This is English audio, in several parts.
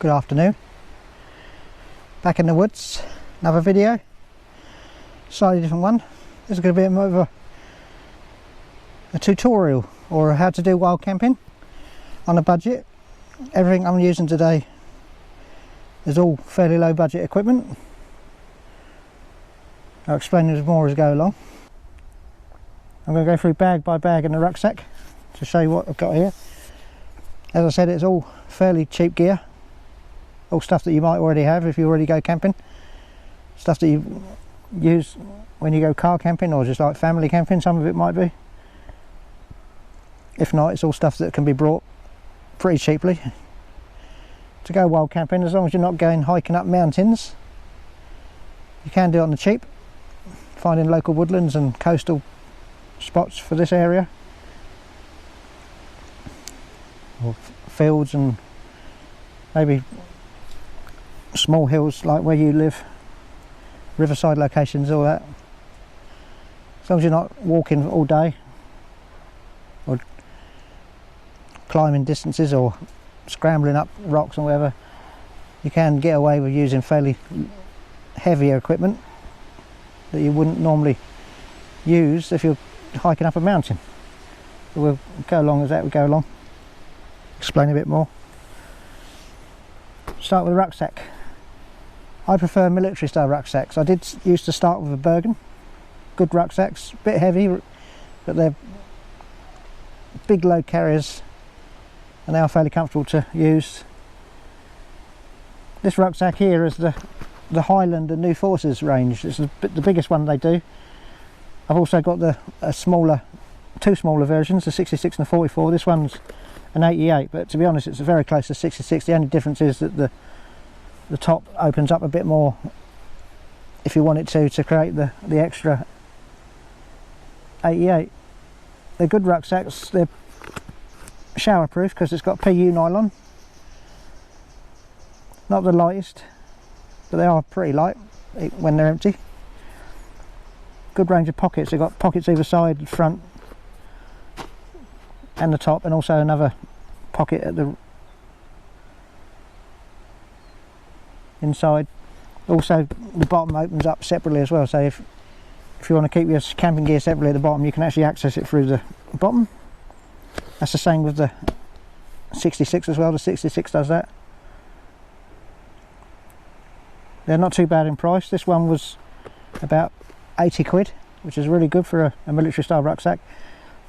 Good afternoon. Back in the woods, another video, slightly different one. This is going to be more of a tutorial or how to do wild camping on a budget. Everything I'm using today is all fairly low budget equipment. I'll explain this more as I go along. I'm going to go through bag by bag in the rucksack to show you what I've got here. As I said, it's all fairly cheap gear, all stuff that you might already have if you already go camping, stuff that you use when you go car camping or just like family camping. Some of it might be. If not, it's all stuff that can be brought pretty cheaply to go wild camping, as long as you're not going hiking up mountains. You can do it on the cheap, finding local woodlands and coastal spots for this area, or fields and maybe small hills like where you live, riverside locations, all that. As long as you're not walking all day or climbing distances or scrambling up rocks and whatever, you can get away with using fairly heavier equipment that you wouldn't normally use if you're hiking up a mountain. But we'll go along as we go along, explain a bit more. Start with a rucksack. I prefer military style rucksacks. I used to start with a Bergen. Good rucksacks, a bit heavy, but they're big load carriers and they are fairly comfortable to use. This rucksack here is the Highland and New Forces range. It's the biggest one they do. I've also got two smaller versions, the 66 and the 44. This one's an 88, but to be honest, it's very close to 66. The only difference is that the top opens up a bit more if you want it to create the extra 88. They're good rucksacks. They're shower proof because it's got PU nylon. Not the lightest, but they are pretty light when they're empty. Good range of pockets. They've got pockets either side, front and the top, and also another pocket at the inside. Also the bottom opens up separately as well, so if you want to keep your camping gear separately at the bottom, you can actually access it through the bottom. That's the same with the 66 as well. The 66 does that. They're not too bad in price. This one was about 80 quid, which is really good for a military style rucksack.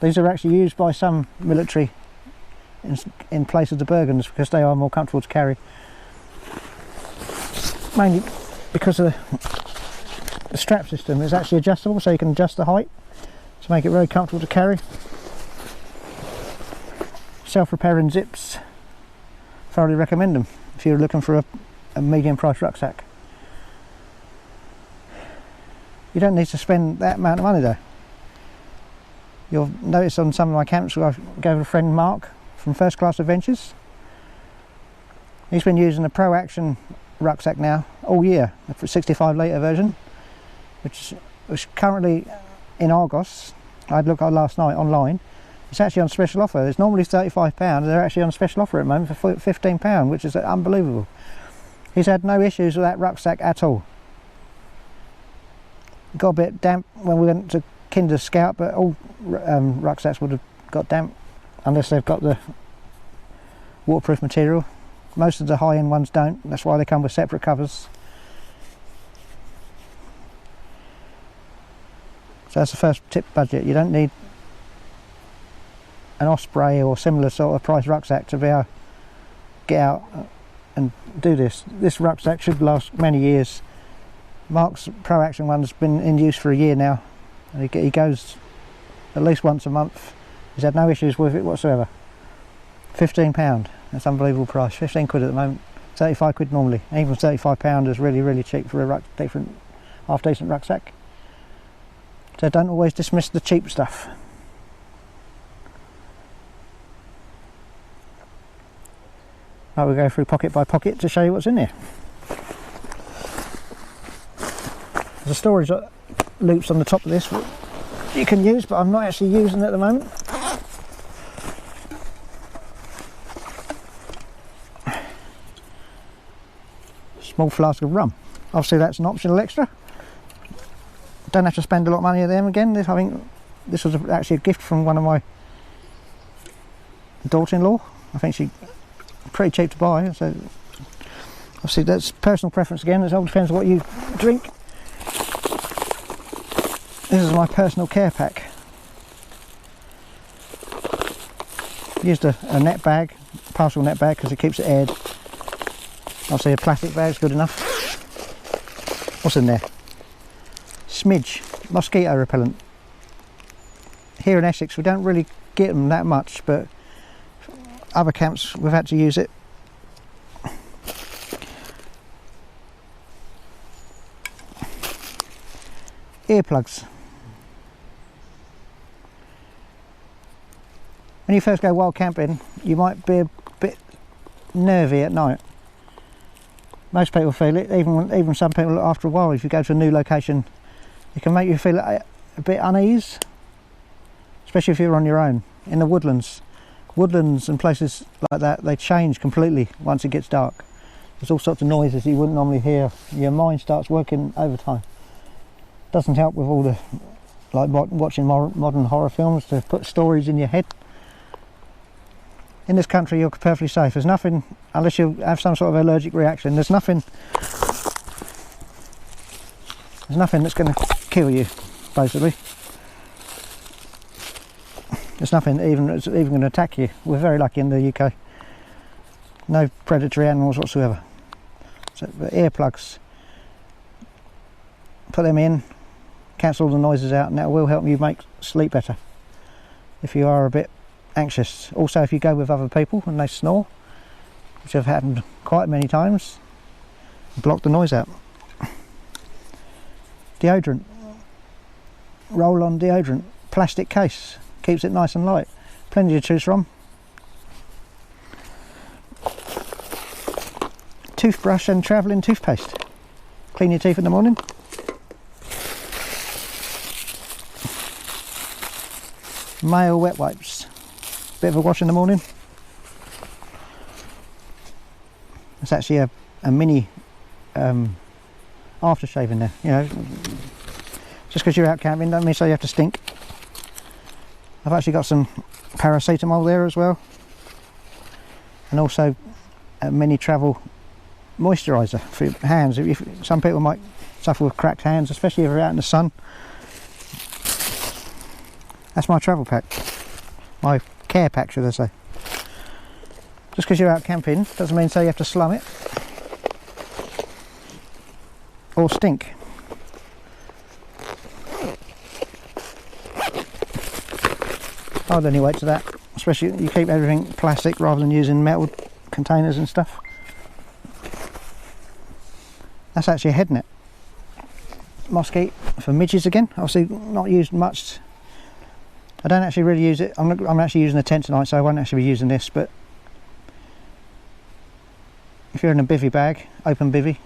These are actually used by some military in place of the Bergens because they are more comfortable to carry, mainly because of the strap system is actually adjustable, so you can adjust the height to make it very comfortable to carry. Self-repairing zips, thoroughly recommend them if you're looking for a medium price rucksack. You don't need to spend that amount of money though. You'll notice on some of my camps where I go with a friend Mark from First Class Adventures. He's been using a Pro Action rucksack now all year, a 65 litre version, which was currently in Argos. I looked at last night online. It's actually on special offer. It's normally £35. They're actually on special offer at the moment for £15, which is unbelievable. He's had no issues with that rucksack at all. Got a bit damp when we went to Kinder Scout, but all rucksacks would have got damp unless they've got the waterproof material. Most of the high-end ones don't. That's why they come with separate covers. So that's the first tip: budget. You don't need an Osprey or similar sort of price rucksack to be able to get out and do this. This rucksack should last many years. Mark's Pro Action one's been in use for a year now, and he goes at least once a month. He's had no issues with it whatsoever. £15, that's unbelievable price. 15 quid at the moment, 35 quid normally. Even £35 is really, really cheap for a half decent rucksack. So don't always dismiss the cheap stuff. Right, we'll go through pocket by pocket to show you what's in there. There's a storage loops on the top of this you can use, but I'm not actually using it at the moment. small flask of rum. Obviously that's an optional extra. Don't have to spend a lot of money on them again. I think this was actually a gift from one of my daughter-in-law. I think she pretty cheap to buy, so obviously that's personal preference again. It all depends on what you drink. This is my personal care pack. Used a net bag, partial net bag, because it keeps it aired. Obviously a plastic bag's good enough. What's in there? Smidge, mosquito repellent. Here in Essex we don't really get them that much, but other camps we've had to use it. Earplugs. When you first go wild camping, you might be a bit nervy at night. Most people feel it, even some people after a while. If you go to a new location, it can make you feel a bit unease, especially if you're on your own. In the woodlands and places like that, they change completely once it gets dark. There's all sorts of noises you wouldn't normally hear. Your mind starts working overtime. Doesn't help with all the, like watching modern horror films, to put stories in your head. In this country you're perfectly safe. There's nothing, unless you have some sort of allergic reaction, there's nothing that's going to kill you, basically. There's nothing that's even going to attack you. We're very lucky in the UK. No predatory animals whatsoever. So the earplugs, put them in, cancel all the noises out, and that will help you make sleep better if you are a bit anxious. Also, if you go with other people and they snore, which have happened quite many times, block the noise out. Deodorant, roll-on deodorant, plastic case, keeps it nice and light. Plenty to choose from. Toothbrush and travelling toothpaste. Clean your teeth in the morning. Male wet wipes. Bit of a wash in the morning. It's actually a mini aftershave in there. You know, just because you're out camping don't mean so you have to stink. I've actually got some paracetamol there as well, and also a mini travel moisturiser for your hands. Some people might suffer with cracked hands, especially if you're out in the sun. That's my travel pack, my care pack, should I say. Just because you're out camping doesn't mean so you have to slum it or stink. I'd only wait to that, especially you keep everything plastic rather than using metal containers and stuff. That's actually a head net. Mosquito for midges again, obviously not used much. I don't actually really use it. I'm actually using a tent tonight, so I won't actually be using this, but if you're in a bivvy bag, open bivvy,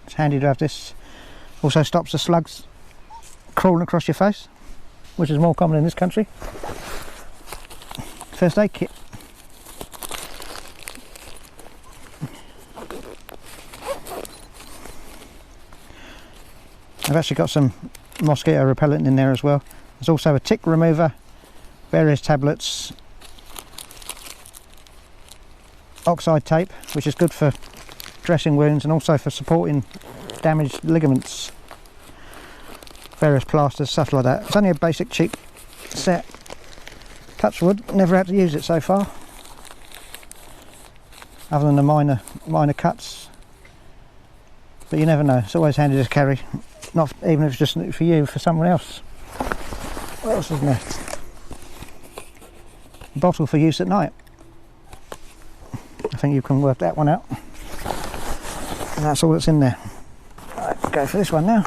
it's handy to have this. Also stops the slugs crawling across your face, which is more common in this country. First aid kit. I've actually got some mosquito repellent in there as well. There's also a tick remover, various tablets, oxide tape, which is good for dressing wounds and also for supporting damaged ligaments, various plasters, stuff like that. It's only a basic cheap set. Touch wood, never had to use it so far, other than the minor cuts, but you never know. It's always handy to carry, not even if it's just for you, for someone else. What else is in there? Bottle for use at night. I think you can work that one out. And that's all that's in there. Right, go for this one now.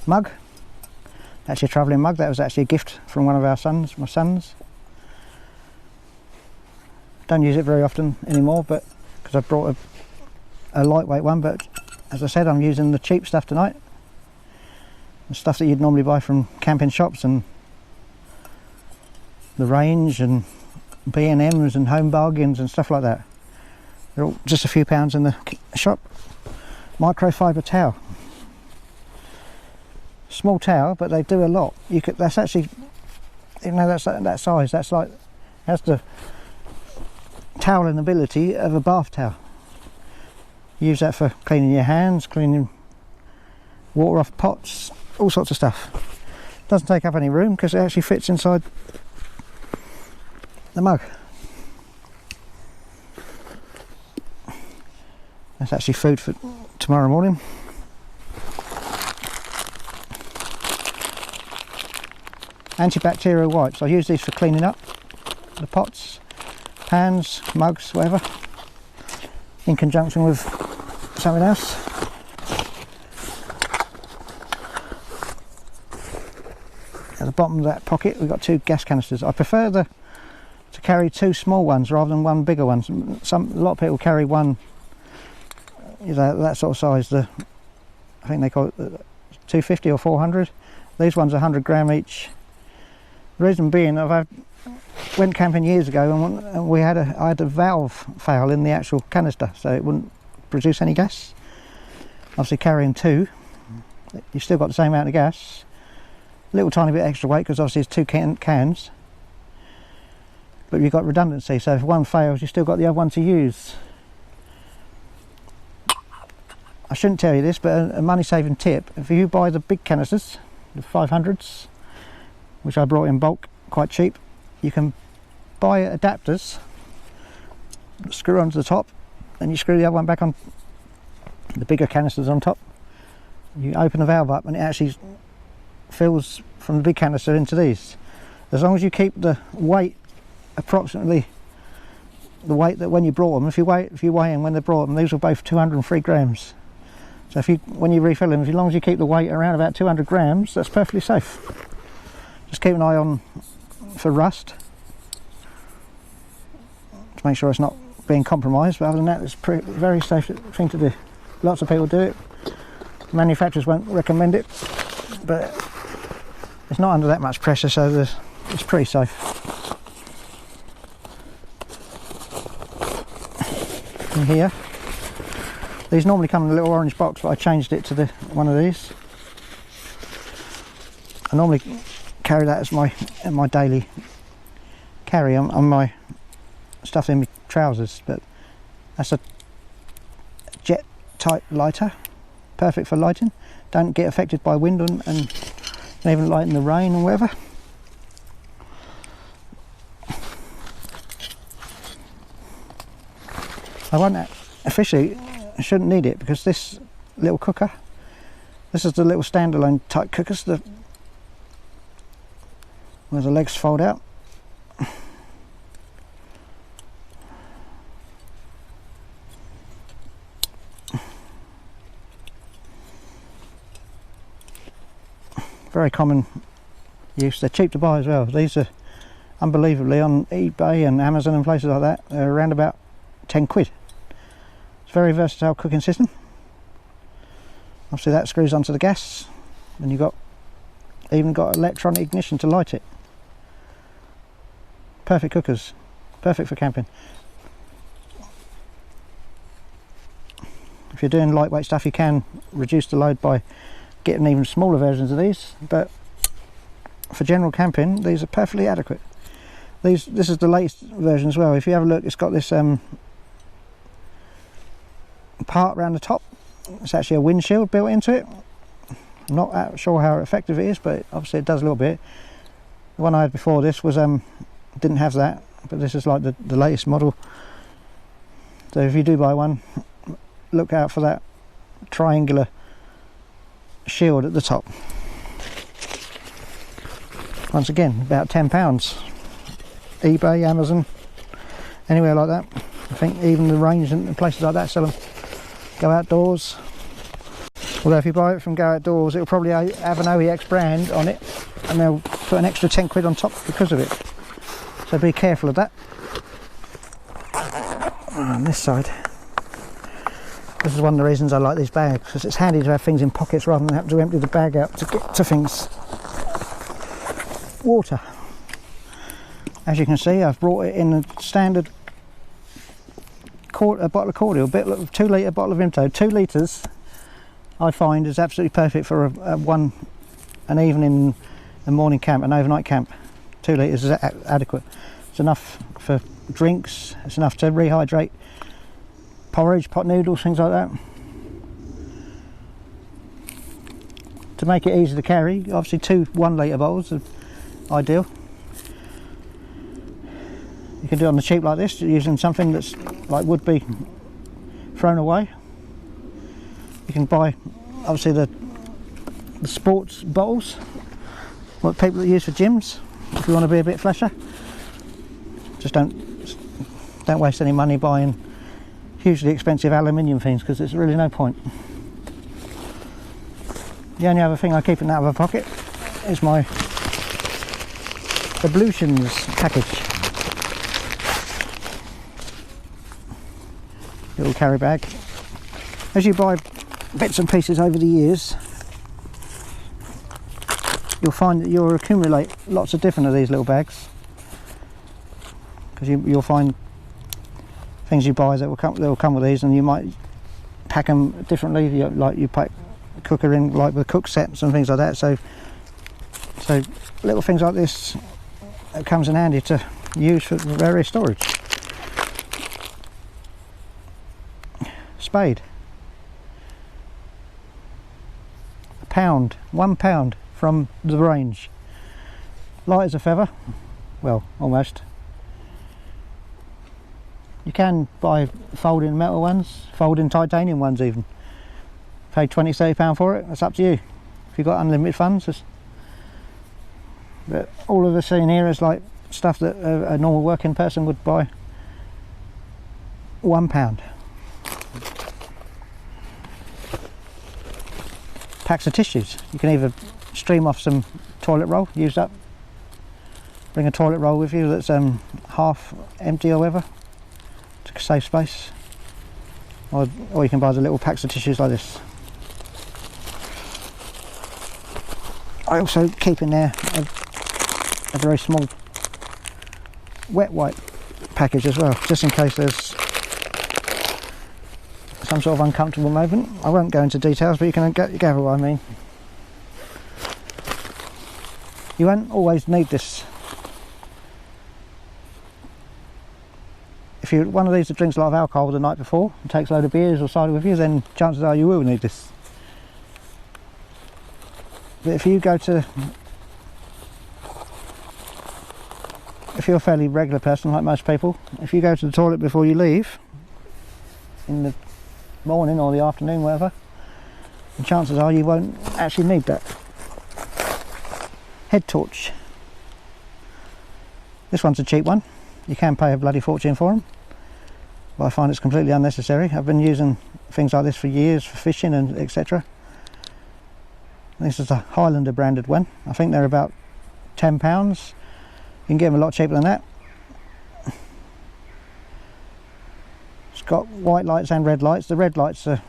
Mug. Actually a travelling mug. That was actually a gift from one of our sons, my sons. Don't use it very often anymore, but because I brought a lightweight one, but as I said, I'm using the cheap stuff tonight. The stuff that you'd normally buy from camping shops, and the range and B&Ms and home bargains and stuff like that. They're all just a few pounds in the shop. Microfiber towel. Small towel, but they do a lot. You could, that's actually, even though that's that size, that's like, has the toweling ability of a bath towel. Use that for cleaning your hands, cleaning water off pots, all sorts of stuff. Doesn't take up any room because it actually fits inside the mug. That's actually food for tomorrow morning. Antibacterial wipes. I use these for cleaning up the pots, pans, mugs, whatever, in conjunction with something else. At the bottom of that pocket we've got 2 gas canisters. I prefer to carry 2 small ones rather than 1 bigger one. A lot of people carry one, you know, that sort of size. I think they call it 250 or 400. These ones are 100 gram each. The reason being, went camping years ago and I had a valve fail in the actual canister, so it wouldn't produce any gas. Obviously carrying 2, you've still got the same amount of gas. A little tiny bit extra weight because obviously it's 2 cans, but you've got redundancy, so if one fails you've still got the other one to use. I shouldn't tell you this, but a money saving tip: if you buy the big canisters, the 500s, which I brought in bulk quite cheap, you can buy adapters, screw onto the top, and you screw the other one back on, the bigger canisters on top. You open the valve up and it actually fills from the big canister into these. As long as you keep the weight approximately the weight that when you brought them, if you weigh in when they brought them, these were both 203 grams. So when you refill them, as long as you keep the weight around about 200 grams, that's perfectly safe. Just keep an eye on for rust to make sure it's not being compromised, but other than that it's a very safe thing to do. Lots of people do it. Manufacturers won't recommend it, but it's not under that much pressure, so it's pretty safe. In here, these normally come in a little orange box, but I changed it to one of these. I normally carry that as my daily carry on my stuff in my trousers, but that's a jet type lighter, perfect for lighting. Don't get affected by wind and even light in the rain or whatever. I won't officially, I shouldn't need it because this little cooker, this is the little standalone type cookers where the legs fold out. Very common use. They're cheap to buy as well. These are unbelievably on eBay and Amazon and places like that. They're around about 10 quid. It's a very versatile cooking system. Obviously that screws onto the gas, and you've even got electronic ignition to light it. Perfect cookers, perfect for camping. If you're doing lightweight stuff, you can reduce the load by getting even smaller versions of these, but for general camping these are perfectly adequate. This is the latest version as well. If you have a look, it's got this part around the top. It's actually a windshield built into it. I'm not sure how effective it is, but obviously it does a little bit. The one I had before this was didn't have that, but this is like the latest model. So if you do buy one, look out for that triangular shield at the top. Once again, about £10. eBay, Amazon, anywhere like that. I think even the range and places like that sell them. Go Outdoors. Although if you buy it from Go Outdoors, it'll probably have an OEX brand on it, and they'll put an extra 10 quid on top because of it. So be careful of that. And on this side, This is one of the reasons I like these bags, because it's handy to have things in pockets rather than having to empty the bag out to get to things. Water. As you can see, I've brought it in a standard a bottle of cordial, 2 litre bottle of Vimto. 2 litres I find is absolutely perfect for an evening and morning camp, an overnight camp. 2 litres is adequate. It's enough for drinks, it's enough to rehydrate porridge, pot noodles, things like that. To make it easy to carry, obviously 2 1 litre bottles are ideal. You can do it on the cheap like this, using something that's like would be thrown away. You can buy obviously the sports bottles, what people that use for gyms, if you want to be a bit flasher. Just don't waste any money buying hugely expensive aluminium things, because there's really no point. The only other thing I keep in that other pocket is my ablutions package. Little carry bag. As you buy bits and pieces over the years, you'll find that you'll accumulate lots of different of these little bags, because you'll find things you buy that will come with these, and you might pack them differently. Like you pack cooker in, like with cook sets and things like that. So little things like this, it comes in handy to use for various storage. Spade. £1 from the range. Light as a feather. Well, almost. You can buy folding metal ones, folding titanium ones even. Pay £20–30 for it, that's up to you. If you've got unlimited funds. But all of this in here is like stuff that a normal working person would buy. £1. Packs of tissues. You can either stream off some toilet roll used up, bring a toilet roll with you that's half empty or whatever to save space, or you can buy the little packs of tissues like this. I also keep in there a very small wet wipe package as well, just in case there's some sort of uncomfortable moment. I won't go into details, but you can gather what I mean. You won't always need this. If you're one of these that drinks a lot of alcohol the night before and takes a load of beers or cider with you, then chances are you will need this. But if you're a fairly regular person like most people, if you go to the toilet before you leave in the morning or the afternoon, whatever, and chances are you won't actually need that. Head torch. This one's a cheap one. You can pay a bloody fortune for them, but I find it's completely unnecessary. I've been using things like this for years for fishing and etc. This is a Highlander branded one. I think they're about £10. You can get them a lot cheaper than that. It's got white lights and red lights. The red lights are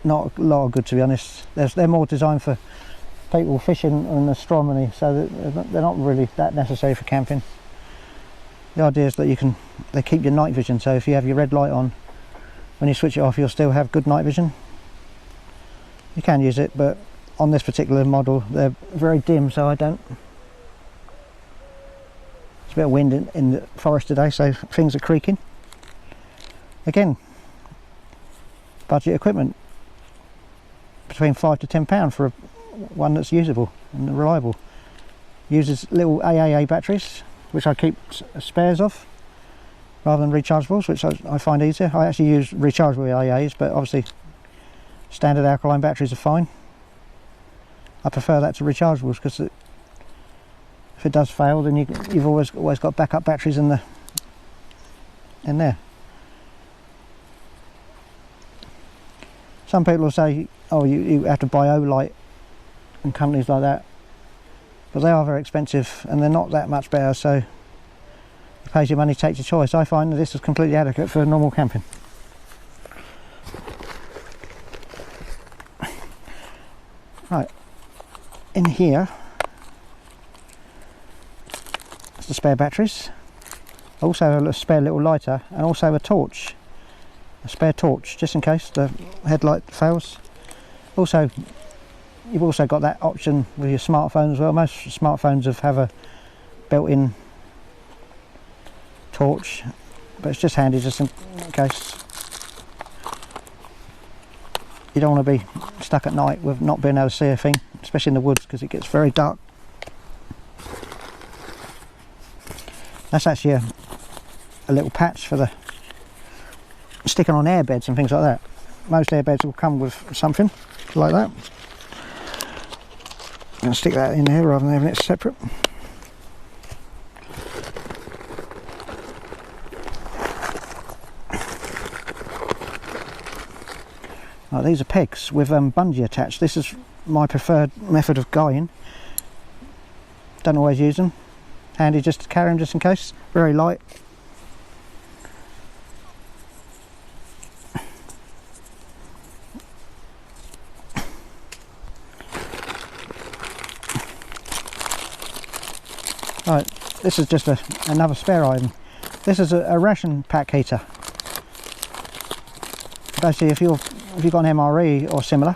not a lot of good, to be honest. They're more designed for people fishing and astronomy, so they're not really that necessary for camping. The idea is that they keep your night vision, so if you have your red light on, when you switch it off you'll still have good night vision. You can use it, but on this particular model they're very dim, so I don't. There's a bit of wind in the forest today, so things are creaking. Again, budget equipment, between £5 to £10 for one that's usable and reliable. Uses little AAA batteries, which I keep spares of, rather than rechargeables, which I find easier. I actually use rechargeable AAs, but obviously standard alkaline batteries are fine. I prefer that to rechargeables, because if it does fail, then you've always got backup batteries in there. Some people will say, oh, you have to buy Olight and companies like that, but they are very expensive and they're not that much better, so you pay your money, take your choice. I find that this is completely adequate for normal camping. Right, in here is the spare batteries, also a spare little lighter, and also a torch, a spare torch just in case the headlight fails. Also, you've also got that option with your smartphone as well. Most smartphones have a built-in torch, but it's just handy just in case you don't want to be stuck at night with not being able to see a thing, especially in the woods because it gets very dark. That's actually a little patch for the sticking on airbeds and things like that. Most airbeds will come with something like that. I'm going to stick that in here rather than having it separate. Right, these are pegs with bungee attached. This is my preferred method of guying. Don't always use them. Handy just to carry them just in case. Very light. Right, this is just another spare item. This is a ration pack heater. Basically, if you've got an MRE or similar,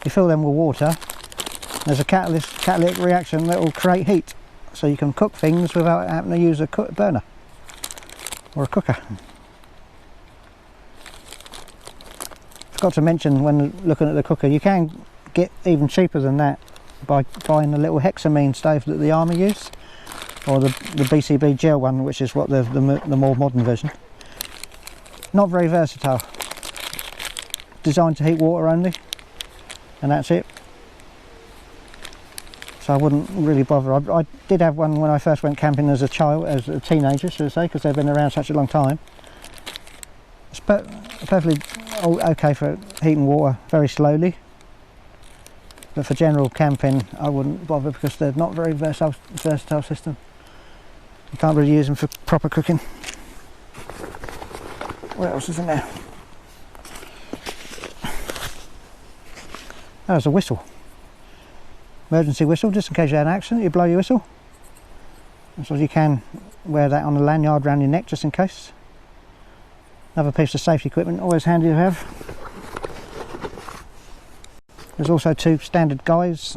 you fill them with water. There's a catalytic reaction that will create heat, so you can cook things without having to use a burner or a cooker. Forgot to mention when looking at the cooker, you can get even cheaper than that by buying the little hexamine stove that the army use, or the BCB gel one, which is what the more modern version. Not very versatile. Designed to heat water only, and that's it. So I wouldn't really bother. I did have one when I first went camping as a child, as a teenager, should I say, because they've been around such a long time. It's perfectly okay for heating water very slowly, but for general camping I wouldn't bother because they're not very versatile system. You can't really use them for proper cooking. What else is in there? Oh, there's a whistle. Emergency whistle, just in case you had an accident, you blow your whistle. So you can wear that on a lanyard around your neck just in case. Another piece of safety equipment, always handy to have. There's also two standard guys.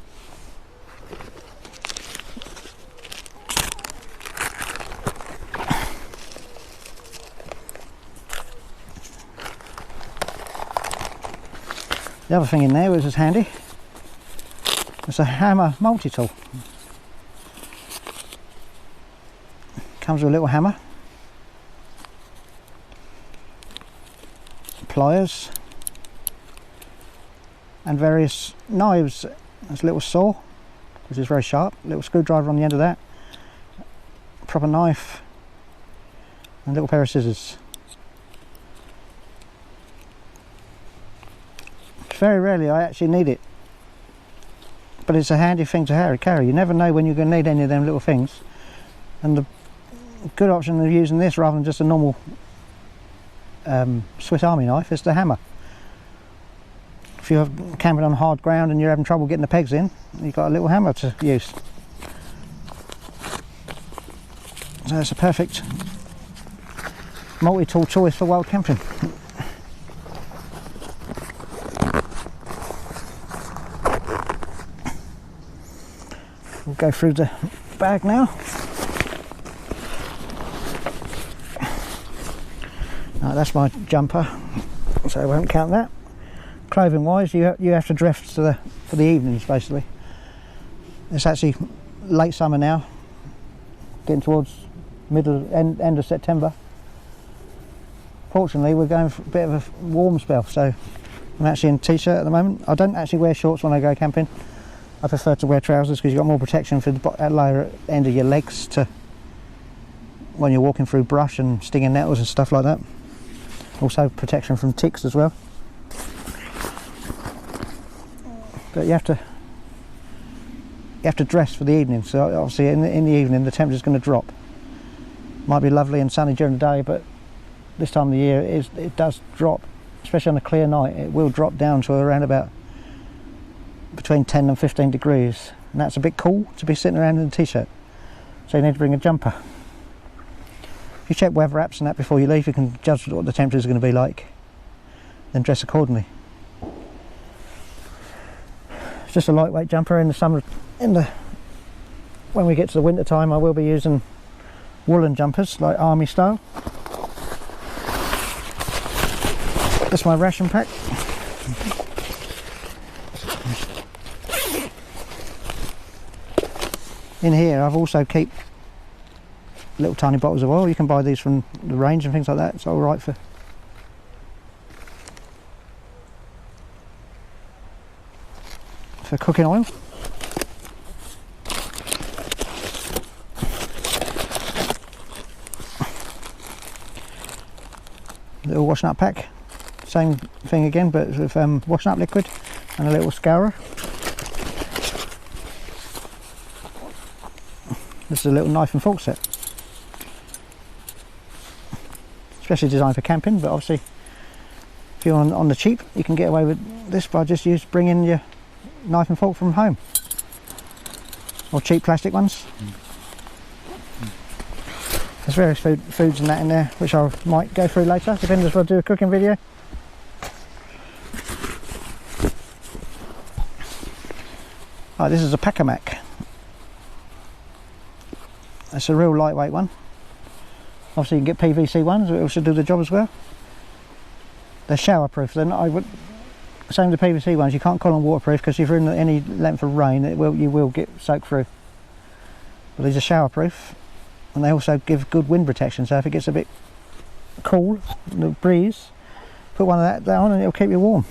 The other thing in there which is handy, it's a hammer multi-tool. Comes with a little hammer, pliers, and various knives. There's a little saw, which is very sharp, a little screwdriver on the end of that, a proper knife, and a little pair of scissors. Very rarely I actually need it, but it's a handy thing to carry. You never know when you're going to need any of them little things, and the good option of using this rather than just a normal Swiss Army knife is the hammer. If you're camping on hard ground and you're having trouble getting the pegs in, you've got a little hammer to use. So it's a perfect multi-tool choice for wild camping. We'll go through the bag now. Right, that's my jumper, so I won't count that. Clothing wise, you have to dress for the evenings basically. It's actually late summer now, getting towards end of September. Fortunately, we're going for a bit of a warm spell, so I'm actually in t-shirt at the moment. I don't actually wear shorts when I go camping. I prefer to wear trousers because you've got more protection for the lower end of your legs when you're walking through brush and stinging nettles and stuff like that. Also protection from ticks as well. But you have to dress for the evening, so obviously in the evening the temperature's going to drop. Might be lovely and sunny during the day, but this time of the year it does drop, especially on a clear night. It will drop down to around about between 10 and 15 degrees, and that's a bit cool to be sitting around in a t-shirt, so you need to bring a jumper. If you check weather apps and that before you leave, you can judge what the temperatures are going to be like, then dress accordingly. It's just a lightweight jumper. In the summer, when we get to the winter time, I will be using woolen jumpers like army style. That's my ration pack. In here I've also keep little tiny bottles of oil. You can buy these from the range and things like that. It's all right for cooking oil. Little washing up pack, same thing again, but with washing up liquid and a little scourer. This is a little knife and fork set, especially designed for camping, but obviously if you're on the cheap, you can get away with this by just bringing your knife and fork from home, or cheap plastic ones. There's various foods and that in there, which I might go through later, depending if I do a cooking video. Right, this is a Pack-A-Mac. It's a real lightweight one. Obviously you can get PVC ones, which will do the job as well. They're shower proof. Then same with the PVC ones, you can't call them waterproof because if you're in any length of rain, you will get soaked through. But these are shower proof, and they also give good wind protection, so if it gets a bit cool, the breeze, put one of that down and it'll keep you warm.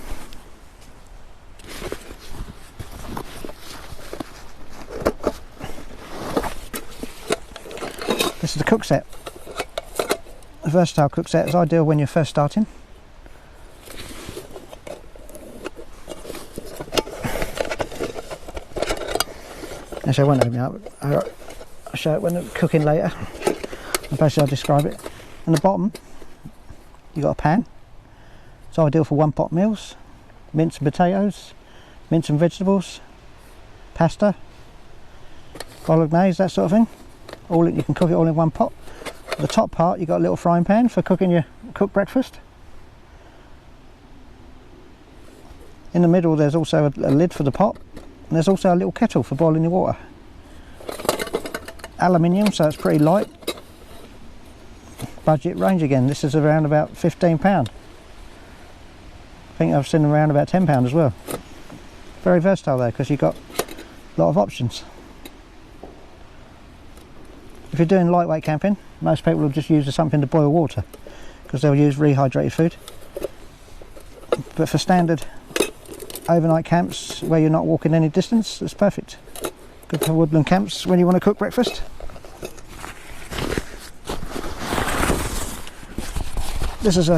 This is the cook set. The versatile cook set is ideal when you're first starting. Actually, I won't open it up. I'll show it when I'm cooking later. And basically I'll describe it. On the bottom, you've got a pan. It's ideal for one pot meals. Mince and potatoes, mince and vegetables, pasta, bolognese, that sort of thing. You can cook it all in one pot. The top part, you've got a little frying pan for cooking your cooked breakfast. In the middle there's also a lid for the pot, and there's also a little kettle for boiling your water. Aluminium, so it's pretty light. Budget range again, this is around about £15. I think I've seen them around about £10 as well. Very versatile though, because you've got a lot of options. If you're doing lightweight camping, most people will just use something to boil water because they'll use rehydrated food. But for standard overnight camps where you're not walking any distance, it's perfect. Good for woodland camps when you want to cook breakfast. This is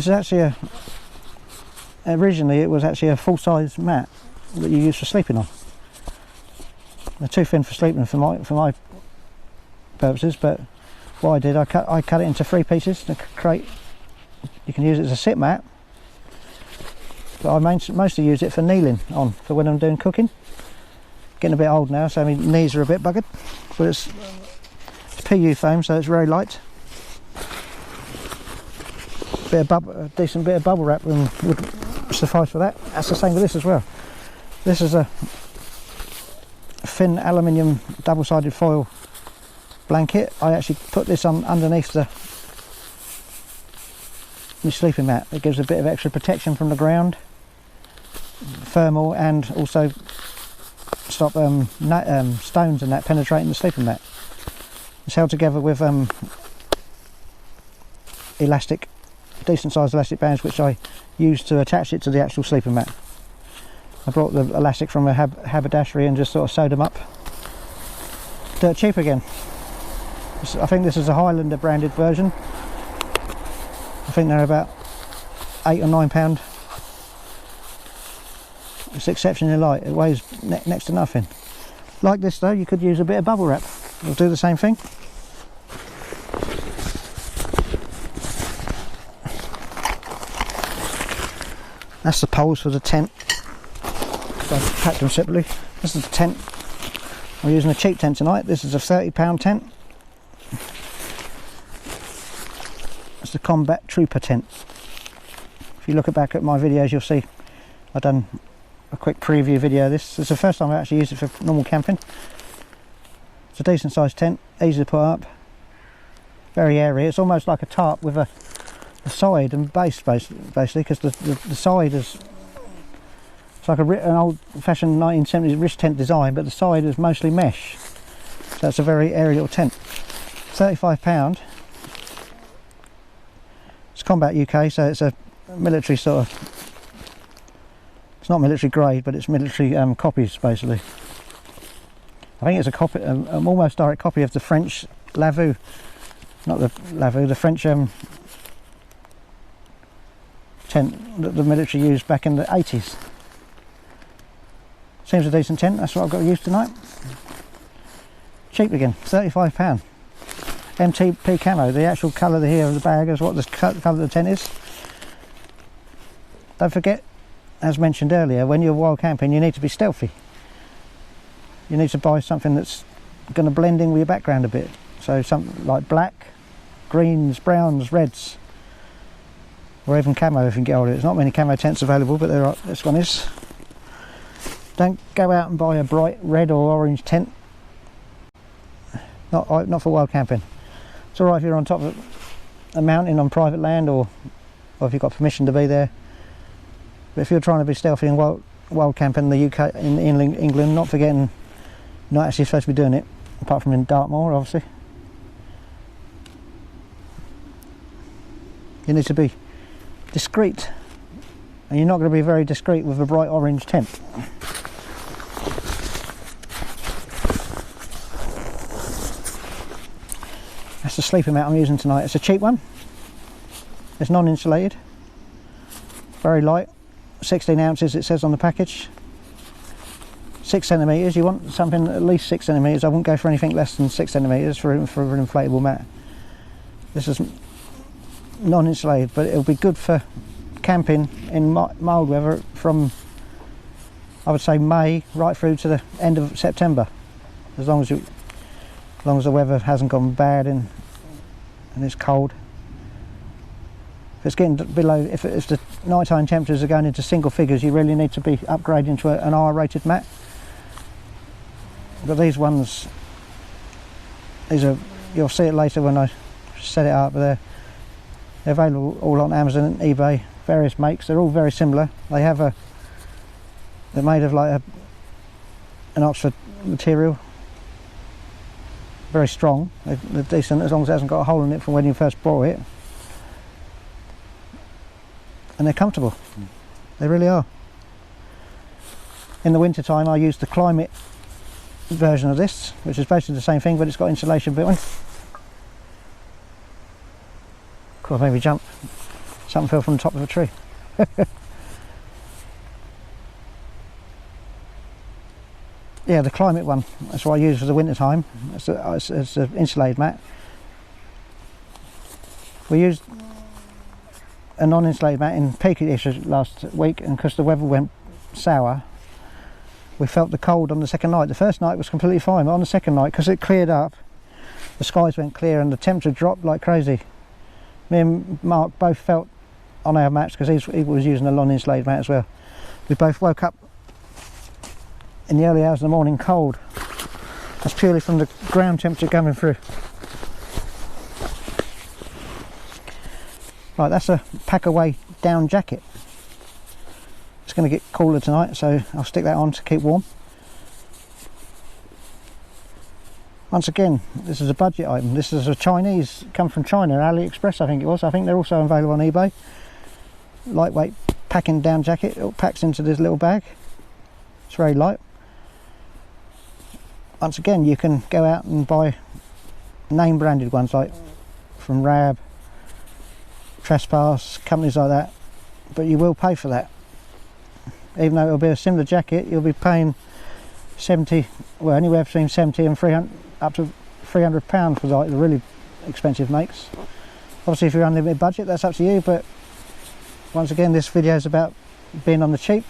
actually originally it was actually a full-size mat that you use for sleeping on. They're too thin for sleeping for my purposes, but what I did, I cut it into 3 pieces to create. You can use it as a sit mat, but I mostly use it for kneeling on for when I'm doing cooking. Getting a bit old now, so my knees are a bit buggered. But it's PU foam, so it's very light. A decent bit of bubble wrap would suffice for that. That's the same with this as well. This is a thin aluminium double-sided foil blanket. I actually put this on underneath my sleeping mat. It gives a bit of extra protection from the ground, thermal, and also stop stones and that penetrating the sleeping mat. It's held together with elastic, decent sized elastic bands, which I use to attach it to the actual sleeping mat. I brought the elastic from a haberdashery and just sort of sewed them up. Dirt cheap again. I think this is a Highlander branded version. I think they're about £8 or £9. It's exceptionally light. It weighs next to nothing. Like this though, you could use a bit of bubble wrap. It'll do the same thing. That's the poles for the tent. I've packed them separately. This is the tent. I'm using a cheap tent tonight. This is a £30 tent. It's the Combat Trooper tent. If you look back at my videos, you'll see I've done a quick preview video of this. It's the first time I actually used it for normal camping. It's a decent sized tent, easy to put up, very airy. It's almost like a tarp with a side and base, basically, because the side is, it's like an old fashioned 1970s wrist tent design, but the side is mostly mesh. So it's a very airy little tent. £35. It's Combat UK, so it's a military sort of, it's not military grade, but it's military copies, basically. I think it's a copy, an almost direct copy of the French Lavaux, not the Lavaux, the French tent that the military used back in the 80s. Seems a decent tent. That's what I've got to use tonight. Cheap again, £35. MTP camo. The actual colour here of the bag is what the colour of the tent is. Don't forget, as mentioned earlier, when you're wild camping, you need to be stealthy. You need to buy something that's going to blend in with your background a bit. So something like black, greens, browns, reds, or even camo if you can get hold of it. There's not many camo tents available, but there are. This one is. Don't go out and buy a bright red or orange tent. Not for wild camping. It's alright if you're on top of a mountain on private land, or if you've got permission to be there. But if you're trying to be stealthy and wild camping in the UK, in England, not forgetting, not actually supposed to be doing it, apart from in Dartmoor, obviously. You need to be discreet, and you're not going to be very discreet with a bright orange tent. That's the sleeping mat I'm using tonight. It's a cheap one. It's non-insulated, very light, 16 ounces it says on the package. 6 centimetres. You want something at least 6 centimetres. I wouldn't go for anything less than 6 centimetres for an inflatable mat. This is non-insulated, but it'll be good for camping in mild weather from, I would say, May right through to the end of September, as long as the weather hasn't gone bad and it's cold. If it's getting below, if the nighttime temperatures are going into single figures, you really need to be upgrading to an R-rated mat. But these ones, you'll see it later when I set it up, but they're available all on Amazon and eBay, various makes. They're all very similar. They're made of like an Oxford material, very strong. They're decent as long as it hasn't got a hole in it from when you first bought it, and they're comfortable. They really are. In the winter time I use the Climate version of this, which is basically the same thing, but it's got insulation built in. Cool, maybe jump. Something fell from the top of a tree. Yeah, the Climate one, that's what I use for the winter time. It's an insulated mat. We used a non-insulated mat in Peakish last week, and because the weather went sour, we felt the cold on the second night. The first night was completely fine, but on the second night, because it cleared up, the skies went clear and the temperature dropped like crazy. Me and Mark both felt on our mats, because he was using a non-insulated mat as well. We both woke up in the early hours of the morning cold. That's purely from the ground temperature coming through. Right, that's a pack away down jacket. It's going to get cooler tonight, so I'll stick that on to keep warm. Once again, this is a budget item. This is a Chinese, come from China, AliExpress I think it was. I think they're also available on eBay. Lightweight packing down jacket. It packs into this little bag. It's very light. Once again, you can go out and buy name branded ones like from Rab, Trespass, companies like that, but you will pay for that. Even though it'll be a similar jacket, you'll be paying 70, well, anywhere between 70 and 300, up to £300 for like the really expensive makes. Obviously if you're unlimited budget, that's up to you, but once again this video is about being on the cheap,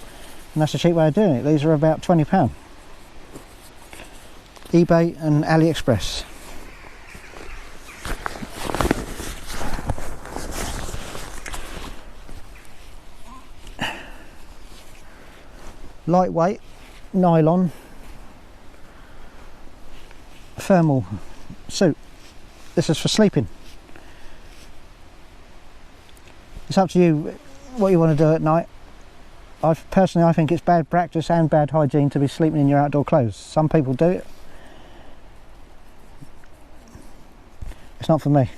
and that's a cheap way of doing it. These are about £20. eBay and AliExpress. Lightweight nylon thermal suit. This is for sleeping. It's up to you what you want to do at night. I think it's bad practice and bad hygiene to be sleeping in your outdoor clothes. Some people do it. It's not for me.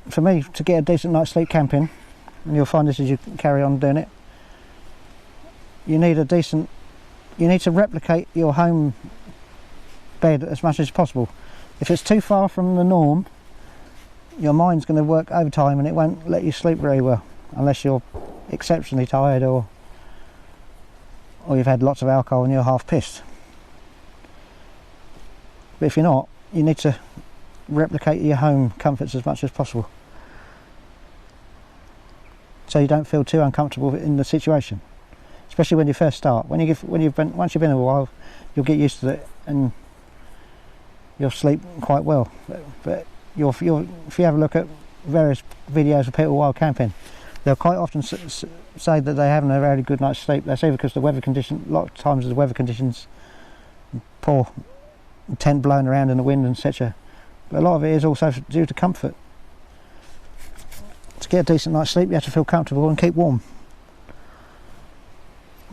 For me, to get a decent night's sleep camping, and you'll find this as you carry on doing it, you need to replicate your home bed as much as possible. If it's too far from the norm, your mind's going to work overtime and it won't let you sleep very well, unless you're exceptionally tired or you've had lots of alcohol and you're half pissed. But if you're not, you need to replicate your home comforts as much as possible, so you don't feel too uncomfortable in the situation. Especially when you first start. Once you've been a while, you'll get used to it and you'll sleep quite well. But if you have a look at various videos of people while camping, they'll quite often say that they're having a very good night's sleep. That's either because a lot of times the weather conditions, poor tent blowing around in the wind and etc. But a lot of it is also due to comfort. To get a decent night's sleep, you have to feel comfortable and keep warm.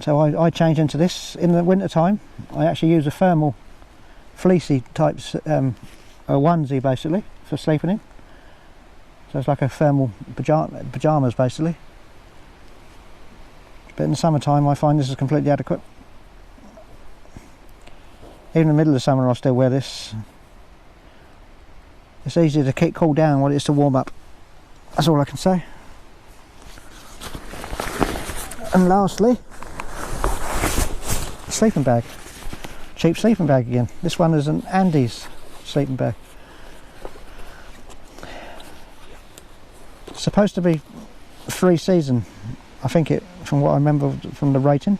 So I change into this in the winter time. I actually use a thermal fleecy type a onesie basically for sleeping in. So it's like a thermal pyjamas basically. But in the summertime I find this is completely adequate. Even in the middle of the summer I still wear this. It's easier to keep cool down what it is to warm up. That's all I can say. And lastly, sleeping bag. Cheap sleeping bag again. This one is an Andes sleeping bag. It's supposed to be 3-season, I think from what I remember from the rating.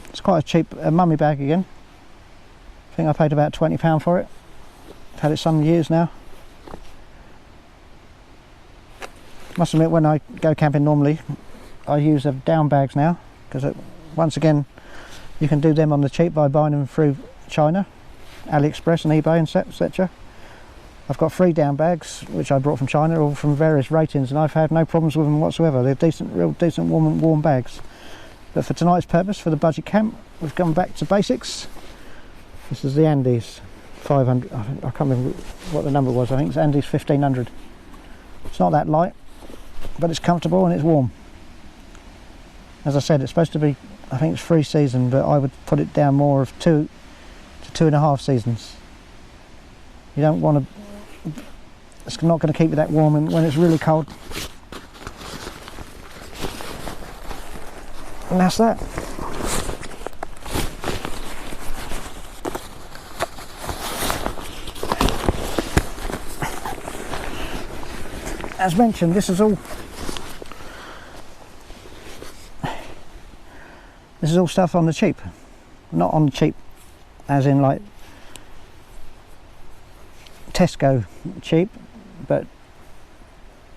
It's quite a cheap mummy bag again. I think I paid about £20 for it. I've had it some years now. Must admit, when I go camping normally, I use down bags now, because once again, you can do them on the cheap by buying them through China, AliExpress and eBay and etc. I've got 3 down bags which I brought from China, all from various ratings, and I've had no problems with them whatsoever. They're real decent warm bags. But for tonight's purpose, for the budget camp, we've gone back to basics. This is the Andes 500. I can't remember what the number was. I think it's Andes 1500. It's not that light, but it's comfortable and it's warm. As I said, it's supposed to be, I think it's 3-season, but I would put it down more of 2 to 2.5 seasons. You don't want to, it's not going to keep you that warm when it's really cold. And that's that. As mentioned, this is all stuff on the cheap. Not on the cheap as in like Tesco cheap, but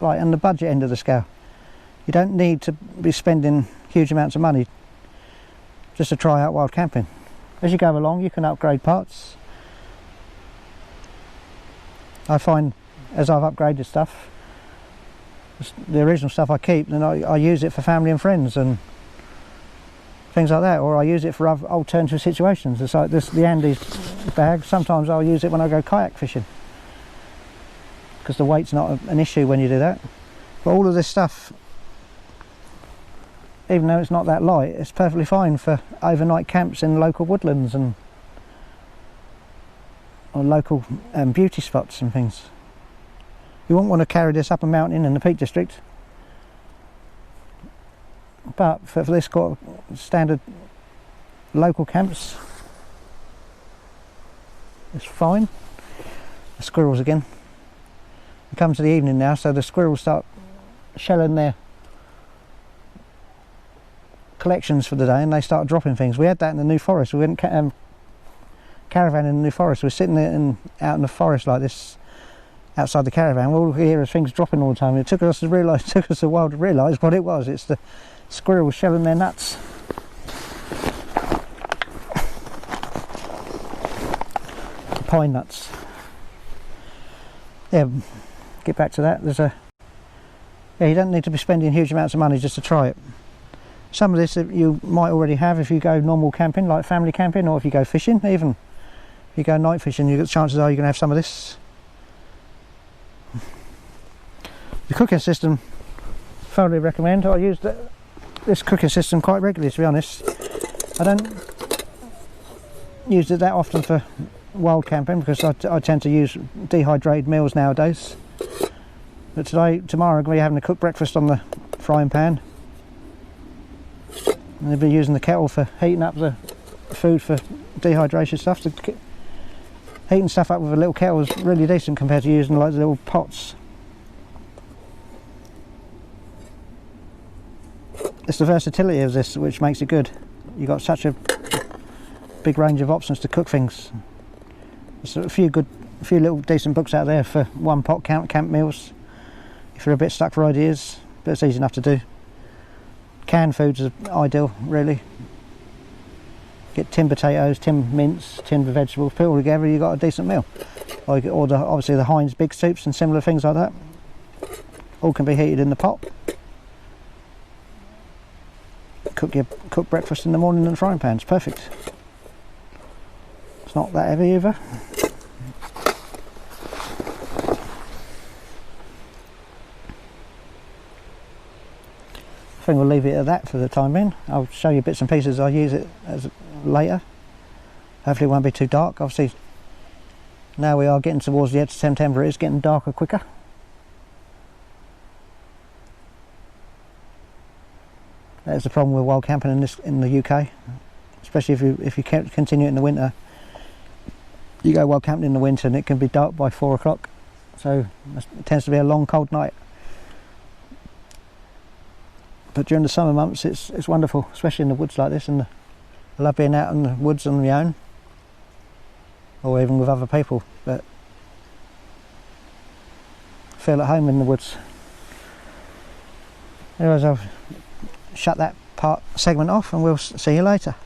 like on the budget end of the scale. You don't need to be spending huge amounts of money just to try out wild camping. As you go along, you can upgrade parts. I find as I've upgraded stuff, the original stuff I keep, then I use it for family and friends and things like that, or I use it for alternative situations. It's like this, the Andes bag. Sometimes I'll use it when I go kayak fishing, because the weight's not an issue when you do that. But all of this stuff, even though it's not that light, it's perfectly fine for overnight camps in local woodlands and or local beauty spots and things. You won't want to carry this up a mountain in the Peak District, but for this sort of standard local camps, it's fine. The squirrels again. We come to the evening now, so the squirrels start shelling their collections for the day and they started dropping things. We had that in the New Forest. We went caravan in the New Forest. We're sitting there out in the forest like this, outside the caravan. All we hear is things dropping all the time. It took us a while to realise what it was. It's the squirrels shelling their nuts. The pine nuts. Yeah, get back to that. Yeah, you don't need to be spending huge amounts of money just to try it. Some of this you might already have if you go normal camping, like family camping, or if you go fishing. Even if you go night fishing, chances are you're going to have some of this. The cooking system, thoroughly recommend. I use this cooking system quite regularly, to be honest. I don't use it that often for wild camping because I tend to use dehydrated meals nowadays. But tomorrow I'm going to be having a cooked breakfast on the frying pan. And I'll be using the kettle for heating up the food for dehydration stuff. Heating stuff up with a little kettle is really decent compared to using like the little pots. It's the versatility of this which makes it good. You've got such a big range of options to cook things. There's a few little decent books out there for one pot camp meals. If you're a bit stuck for ideas, but it's easy enough to do. Canned foods are ideal, really. Get tin potatoes, tin mince, tin vegetables, put it all together, you've got a decent meal. Or you can order obviously the Heinz big soups and similar things like that. All can be heated in the pot. Cook breakfast in the morning in the frying pan. It's perfect. It's not that heavy either. I think we'll leave it at that for the time being. I'll show you bits and pieces I use it as later. Hopefully it won't be too dark. Obviously now we are getting towards the edge of September, it's getting darker quicker. That's the problem with wild camping in the UK, especially if you can't continue it in the winter. You go wild camping in the winter and it can be dark by 4 o'clock, so it tends to be a long cold night. But during the summer months it's wonderful, especially in the woods like this, and I love being out in the woods on my own or even with other people, but I feel at home in the woods. Anyways, I'll shut that segment off and we'll see you later.